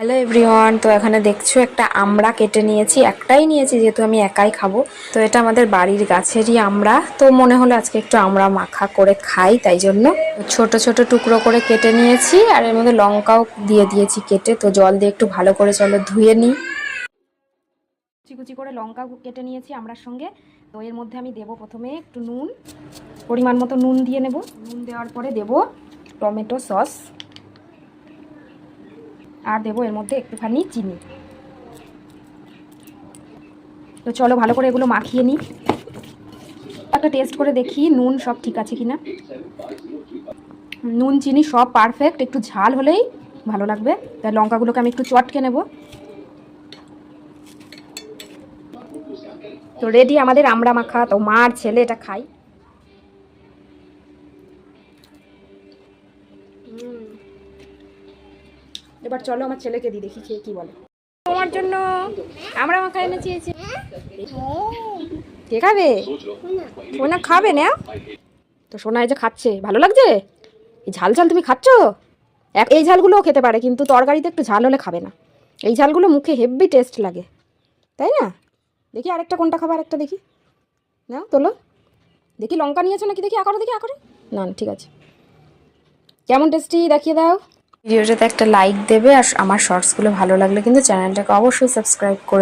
Hello everyone, তো এখানে দেখছো একটা আমড়া কেটে নিয়েছি, একটাই নিয়েছি যেহেতু আমি একাই খাবো। তো এটা আমাদের বাড়ির গাছেরই আমড়া, তো মনে হলো আজকে একটু আমড়া মাখা করে খাই, তাই জন্য ছোট ছোট টুকরো করে কেটে নিয়েছি। আর এর মধ্যে লঙ্কাও দিয়ে দিয়েছি কেটে। তো জল দিয়ে একটু ভালো করে চলো ধুয়ে নিই। কুচি কুচি করে লঙ্কা কেটে নিয়েছি আমড়ার সঙ্গে। তো এর মধ্যে আমি দেবো প্রথমে একটু নুন, পরিমাণ মতো নুন দিয়ে নেব। নুন দেওয়ার পরে দেবো টমেটো সস, আর দেবো এর মধ্যে একটুখানি চিনি। তো চলো ভালো করে এগুলো মাখিয়ে নিই। একটা টেস্ট করে দেখি নুন সব ঠিক আছে কিনা। নুন চিনি সব পারফেক্ট, একটু ঝাল হলেই ভালো লাগবে। তাই লঙ্কাগুলোকে আমি একটু চটকে নেব। তো রেডি আমাদের আমড়া মাখা। তো মা আর ছেলে এটা খাই। এবার চলো আমার ছেলেকে দিই, দেখি খেয়ে কি বলে। তোমার জন্য আমড়া মাখা এনেছি। কে খাবে? সোনা খাবে না? তো সোনা এই যে খাচ্ছে, ভালো লাগছে। এই ঝাল ঝাল তুমি খাচ্ছ? এই ঝালগুলোও খেতে পারে, কিন্তু তরকারিতে একটু ঝাল হলে খাবে না। এই ঝালগুলো মুখে হেভি টেস্ট লাগে, তাই না? দেখি আরেকটা কোনটা খাবে, আরেকটা দেখি। না তোলো দেখি, লঙ্কা নিয়েছো নাকি দেখি, আকারে দেখি, আকারে। না না ঠিক আছে। কেমন টেস্টি দেখিয়ে দাও। ভিডিওটাতে একটা লাইক দেবে, আর আমার শর্টসগুলো ভালো লাগলে কিন্তু চ্যানেলটাকে অবশ্যই সাবস্ক্রাইব করে দেবে।